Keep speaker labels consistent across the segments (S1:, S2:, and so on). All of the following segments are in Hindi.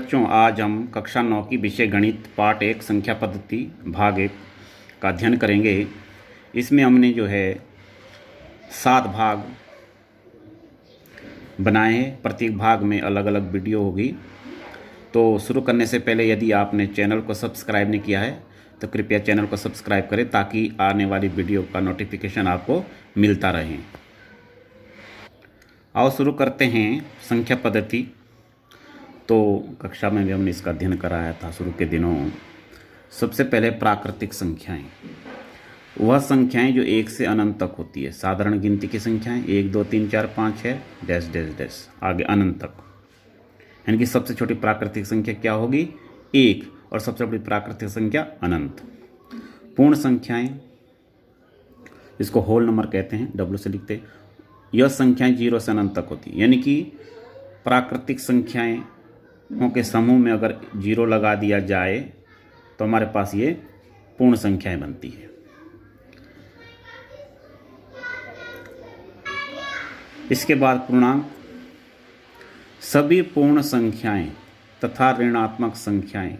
S1: बच्चों, आज हम कक्षा 9 की विषय गणित पाठ 1 संख्या पद्धति भाग 1 का अध्ययन करेंगे। इसमें हमने जो है 7 भाग बनाए हैं। प्रत्येक भाग में अलग अलग वीडियो होगी। तो शुरू करने से पहले यदि आपने चैनल को सब्सक्राइब नहीं किया है तो कृपया चैनल को सब्सक्राइब करें ताकि आने वाली वीडियो का नोटिफिकेशन आपको मिलता रहे। आओ शुरू करते हैं संख्या पद्धति। तो कक्षा में भी हमने इसका अध्ययन कराया था शुरू के दिनों। सबसे पहले प्राकृतिक संख्याएं, वह संख्याएं जो 1 से अनंत तक होती है। साधारण गिनती की संख्याएं 1 2 3 4 5 6 डैश डैश डैश आगे अनंत तक। यानी कि सबसे छोटी प्राकृतिक संख्या क्या होगी? 1, और सबसे बड़ी प्राकृतिक संख्या अनंत। पूर्ण संख्याएं, इसको होल नंबर कहते हैं, डब्ल्यू से लिखते हैं। यह संख्याएं 0 से अनंत तक होती है। यानी कि प्राकृतिक संख्याएं के समूह में अगर 0 लगा दिया जाए तो हमारे पास ये पूर्ण संख्याएं बनती है। इसके बाद पूर्णांक, सभी पूर्ण संख्याएं तथा ऋणात्मक संख्याएं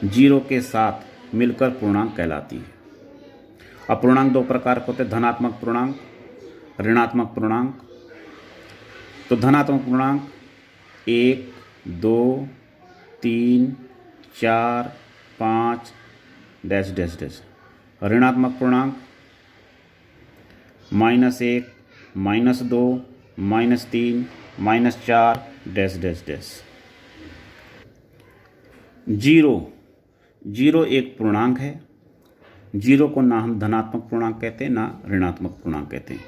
S1: 0 के साथ मिलकर पूर्णांक कहलाती है। अब पूर्णांक 2 प्रकार के होते हैं, धनात्मक पूर्णांक, ऋणात्मक पूर्णांक। तो धनात्मक पूर्णांक 1 2 3 4 5 डैश डैश डैश। ऋणात्मक पूर्णांक -1 -2 -3 -4 डैश डैश डैश। 0 एक पूर्णांक है। 0 को ना हम धनात्मक पूर्णांक कहते हैं ना ऋणात्मक पूर्णांक कहते हैं।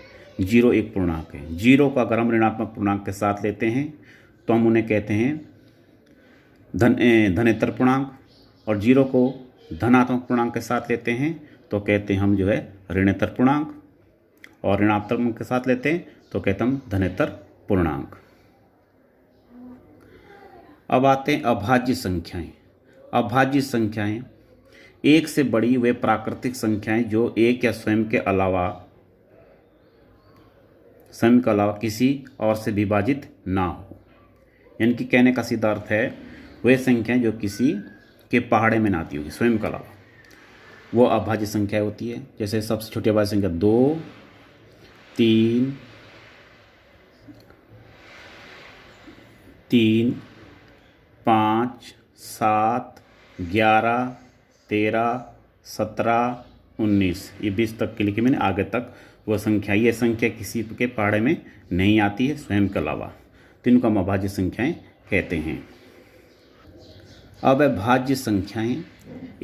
S1: 0 एक पूर्णांक है। 0 को अगर हम ऋणात्मक पूर्णांक के साथ लेते हैं तो हम उन्हें कहते हैं धनेतर पूर्णांक, और 0 को धनात्मक पूर्णांक के साथ लेते हैं तो कहते हैं हम जो है ऋणेतर पूर्णांक, और ऋणात्मक के साथ लेते हैं तो कहते हैं हम धनेतर पूर्णांक। अब आते हैं अभाज्य संख्याएं। अभाज्य संख्याएं 1 से बड़ी वे प्राकृतिक संख्याएं जो 1 या स्वयं के अलावा किसी और से विभाजित ना हो। यानी कि कहने का सीधा अर्थ है वे संख्याएं जो किसी के पहाड़े में ना आती होगी, स्वयं के अलावा, वो अभाज्य संख्या होती है। जैसे सबसे छोटी अभाज्य संख्या 2 3 3 5 7 11 13 17 19, ये 20 तक के लिखी मैंने, आगे तक वो संख्या। ये संख्या किसी के पहाड़े में नहीं आती है स्वयं के अलावा, तो इनको हम अभाज्य संख्याएं कहते हैं। अब अभाज्य संख्याएं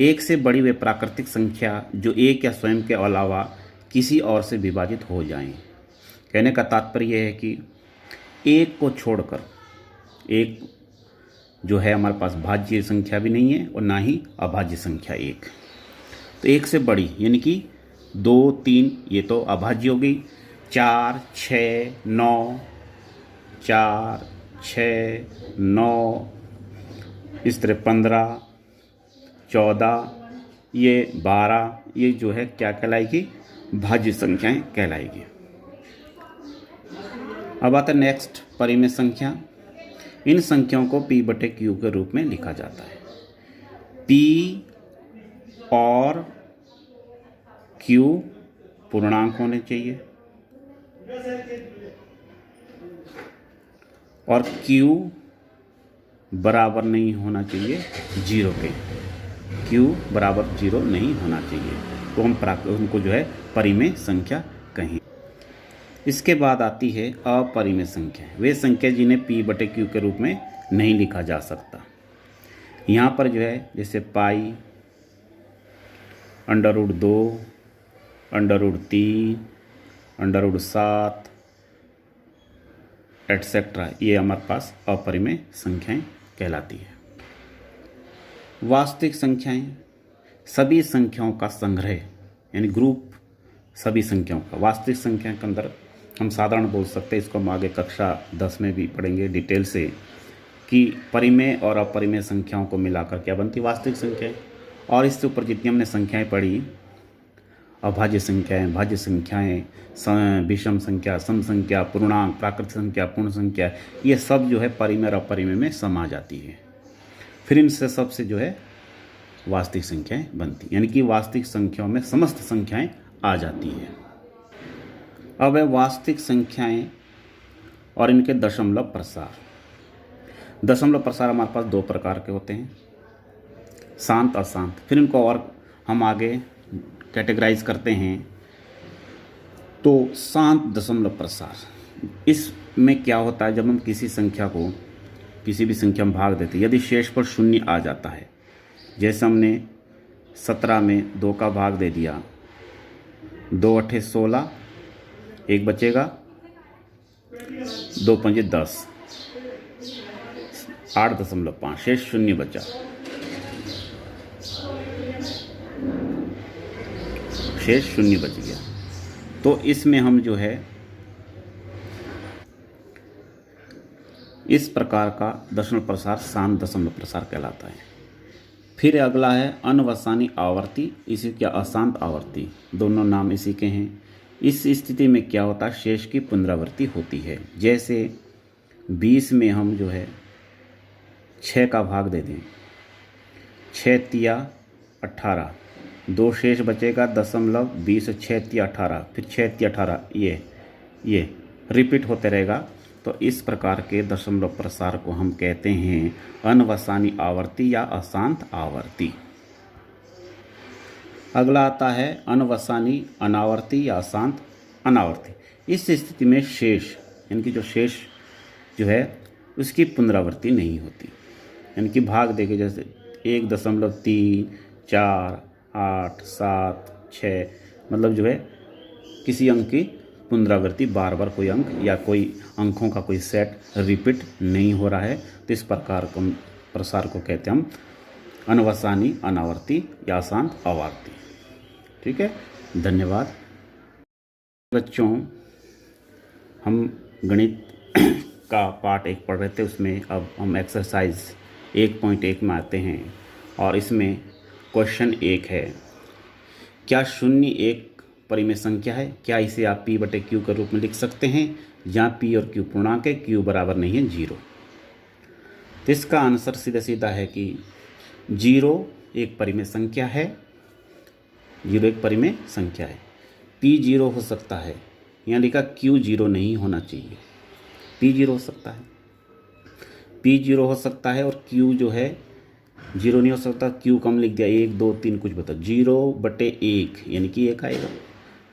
S1: 1 से बड़ी वे प्राकृतिक संख्या जो 1 या स्वयं के अलावा किसी और से विभाजित हो जाएं। कहने का तात्पर्य है कि 1 को छोड़कर, 1 जो है हमारे पास भाज्य संख्या भी नहीं है और ना ही अभाज्य संख्या 1। तो 1 से बड़ी यानी कि 2 3 ये तो अभाज्य हो गई। 4 6 9 4 6 9, इस तरह 15 14 ये 12, ये जो है क्या कहलाएगी? भाज्य संख्याएं कहलाएगी। अब आता है नेक्स्ट परिमेय संख्या। इन संख्याओं को P/Q के रूप में लिखा जाता है। P और Q पूर्णांक होने चाहिए और Q बराबर नहीं होना चाहिए 0 के। Q बराबर 0 नहीं होना चाहिए, तो हम उनको जो है परिमेय संख्या कहें। इसके बाद आती है अपरिमेय संख्या। वे संख्या जिन्हें P/Q के रूप में नहीं लिखा जा सकता। यहाँ पर जो है जैसे पाई, √2, √3, √7 एटसेट्रा, ये हमारे पास अपरिमेय संख्याएं कहलाती है। वास्तविक संख्याएं सभी संख्याओं का संग्रह, यानी ग्रुप सभी संख्याओं का। वास्तविक संख्या के अंदर हम साधारण बोल सकते हैं, इसको हम आगे कक्षा 10 में भी पढ़ेंगे डिटेल से, कि परिमेय और अपरिमेय संख्याओं को मिलाकर क्या बनती वास्तविक संख्याएं। और इससे ऊपर जितनी हमने संख्याएं पढ़ी, अभाज्य संख्याएं, भाज्य संख्याएं, विषम संख्या, सम संख्या, पूर्णांक, प्राकृतिक संख्या, पूर्ण संख्या, ये सब जो है परिमेय और अपरिमेय में समा जाती है। फिर इनसे सबसे जो है वास्तविक संख्याएं बनती, यानी कि वास्तविक संख्याओं में समस्त संख्याएं आ जाती है। अब है वास्तविक संख्याएं और इनके दशमलव प्रसार। दशमलव प्रसार हमारे पास दो प्रकार के होते हैं, शांत अशांत। फिर इनको और हम आगे कैटेगराइज करते हैं। तो शांत दशमलव प्रसार, इसमें क्या होता है, जब हम किसी संख्या को किसी भी संख्या में भाग देते हैं, यदि शेष पर शून्य आ जाता है, जैसे हमने 17 में 2 का भाग दे दिया, 2 अठे 16, 1 बचेगा, 2 पंजे 10, 8.5 शेष शून्य बचा, शेष शून्य बच गया। तो इसमें हम जो है इस प्रकार का दशमलव प्रसार शांत दशमलव प्रसार कहलाता है। फिर अगला है अनवसानी आवर्ती, इसी क्या अशांत आवर्ती, दोनों नाम इसी के हैं। इस स्थिति में क्या होता है, शेष की पुनरावृत्ति होती है। जैसे 20 में हम जो है 6 का भाग दे दें, 6 तिया 18, 2 शेष बचेगा दशमलव 20, 6 तिया 18, फिर 6 तिया 18, ये रिपीट होते रहेगा। तो इस प्रकार के दशमलव प्रसार को हम कहते हैं अनवसानी आवर्ती या अशांत आवर्ती। अगला आता है अनवसानी अनावर्ती या अशांत अनावर्ती। इस स्थिति में शेष, यानी कि जो शेष जो है उसकी पुनरावृत्ति नहीं होती, यानी कि भाग देके जैसे 1.3, 4, 8, 7, 6, मतलब जो है किसी अंक की पुनरावृत्ति बार बार कोई अंक या कोई अंकों का कोई सेट रिपीट नहीं हो रहा है। तो इस प्रकार को प्रसार को कहते हैं हम अनवसानी अनावर्ती या अशांत आवर्ती। ठीक है, धन्यवाद बच्चों। हम गणित का पार्ट 1 पढ़ रहे थे, उसमें अब हम एक्सरसाइज 1.1 में आते हैं और इसमें क्वेश्चन 1 है, क्या शून्य एक परिमेय संख्या है? क्या इसे आप p/q के रूप में लिख सकते हैं जहाँ p और q पूर्णांक है, q बराबर नहीं है 0। तो इसका आंसर सीधा सीधा है कि 0 एक परिमेय संख्या है, 0 एक परिमेय संख्या है। p 0 हो सकता है, यहाँ लिखा q 0 नहीं होना चाहिए, p 0 हो सकता है, p 0 हो सकता है और q जो है 0 नहीं हो सकता। q कम लिख दिया, 1 2 3 कुछ बता, 0/1 यानी कि 1 आएगा।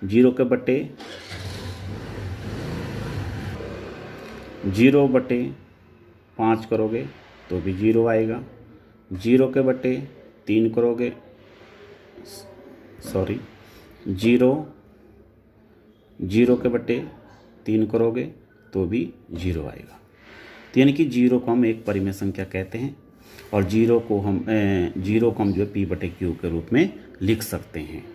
S1: 0 के बटे 0/5 करोगे तो भी 0 आएगा। 0 के बटे 3 करोगे, 0 के बटे 3 करोगे तो भी 0 आएगा। तो यानी कि 0 को हम एक परिमेय संख्या कहते हैं और 0 को हम जो है p/q के रूप में लिख सकते हैं।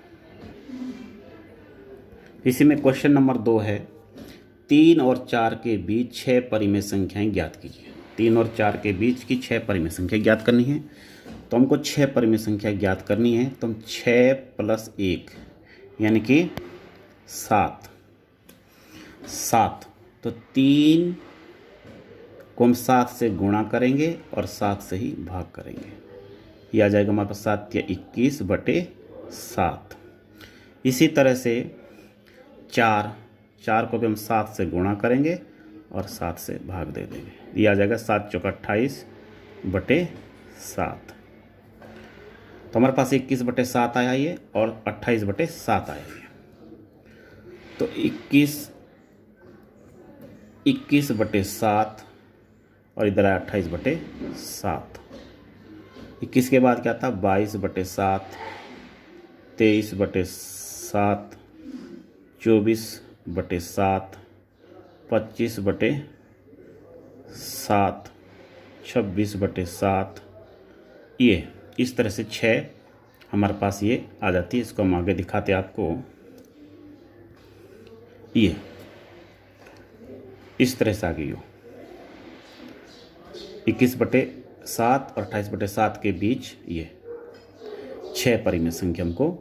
S1: इसी में क्वेश्चन नंबर 2 है, 3 और 4 के बीच 6 परिमेय संख्याएं ज्ञात कीजिए। 3 और 4 के बीच की 6 परिमेय संख्या ज्ञात करनी है। तो हमको 6 परिमेय संख्या ज्ञात करनी है, तो हम 6 + 1 यानी कि 7। तो 3 को हम 7 से गुणा करेंगे और 7 से ही भाग करेंगे। ये आ जाएगा हमारे पास 7 या 21/7। इसी तरह से 4 को भी हम 7 से गुणा करेंगे और 7 से भाग दे देंगे। ये आ जाएगा 7 चौका 28/7। तो हमारे पास 21/7 आया ये और 28/7 आया ये। तो 21/7 और इधर आया 28/7। 21 के बाद क्या था, 22/7, 23/7, 24/7, 25/7, 26/7। ये इस तरह से 6 हमारे पास ये आ जाती है। इसको हम आगे दिखाते हैं आपको। ये इस तरह से आ गई हो 21/7 और 28/7 के बीच ये 6 परिमेय संख्या हमको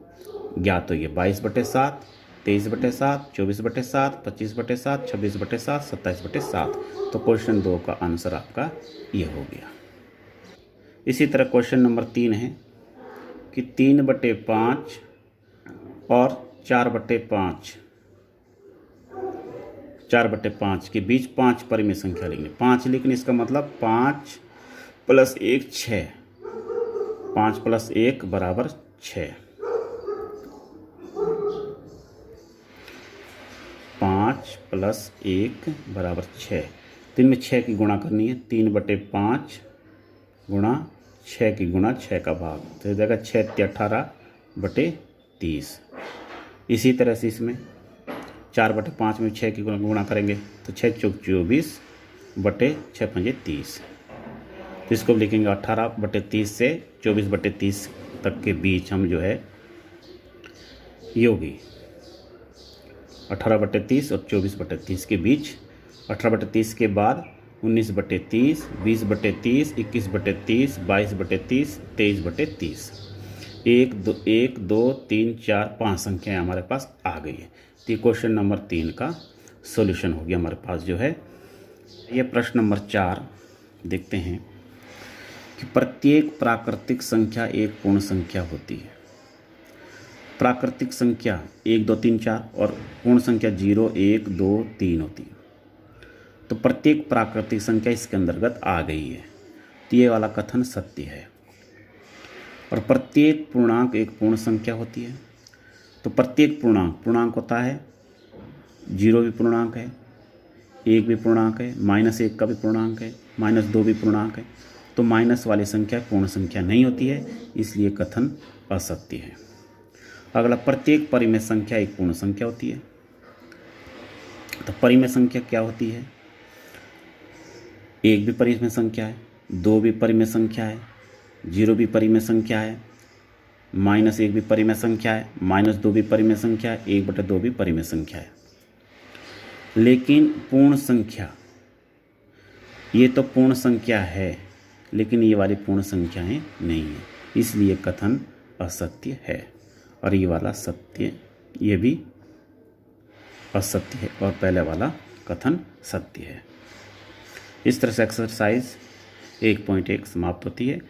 S1: ज्ञात हुई है। 22/7, 23/7, 24/7, 25/7, 26/7, 27/7। तो क्वेश्चन 2 का आंसर आपका ये हो गया। इसी तरह क्वेश्चन नंबर 3 है कि 3/5 और 4/5 के बीच 5 परिमेय संख्या लिखनी। 5 लिखनी, इसका मतलब 5 + 1 6, 5 + 1 = 6, 5 + 1 = 6। 3 में 6 की गुणा करनी है, 3/5 गुणा 6 की गुणा 6 का भाग, तो जाएगा 6 × 18/30। इसी तरह से इसमें 4/5 में 6 की गुणा करेंगे तो 6 × 24 / 6 × 30। तो इसको लिखेंगे 18/30 से 24/30 तक के बीच हम जो है योगी 18/30 और 24/30 के बीच, 18/30 के बाद 19/30, 20/30, 21/30, 22/30, 23/30। 1 2 3 4 5 संख्याएँ हमारे पास आ गई है। तो ये क्वेश्चन नंबर 3 का सॉल्यूशन हो गया हमारे पास जो है। ये प्रश्न नंबर 4 देखते हैं कि प्रत्येक प्राकृतिक संख्या एक पूर्ण संख्या होती है। प्राकृतिक संख्या 1 2 3 4 और पूर्ण संख्या 0 1 2 3 होती है। तो प्रत्येक प्राकृतिक संख्या इसके अंतर्गत आ गई है, तो ये वाला कथन सत्य है। और प्रत्येक पूर्णांक एक पूर्ण संख्या होती है। तो प्रत्येक पूर्णांक होता है, 0 भी पूर्णांक है, 1 भी पूर्णांक है, -1 का भी पूर्णांक है, -2 भी पूर्णांक है। तो माइनस वाली संख्या पूर्ण संख्या नहीं होती है, इसलिए कथन असत्य है। अगला, प्रत्येक परिमेय संख्या एक पूर्ण संख्या होती है। तो परिमेय संख्या क्या होती है? 1 भी परिमेय संख्या है, 2 भी परिमेय संख्या है, 0 भी परिमेय संख्या है, -1 भी परिमेय संख्या है, -2 भी परिमेय संख्या है, 1/2 भी परिमेय संख्या है। लेकिन पूर्ण संख्या, ये तो पूर्ण संख्या है, लेकिन ये वाली पूर्ण संख्याएं नहीं है, इसलिए कथन असत्य है। और ये वाला सत्य, ये भी असत्य है और पहले वाला कथन सत्य है। इस तरह से एक्सरसाइज 1.1 समाप्त होती है।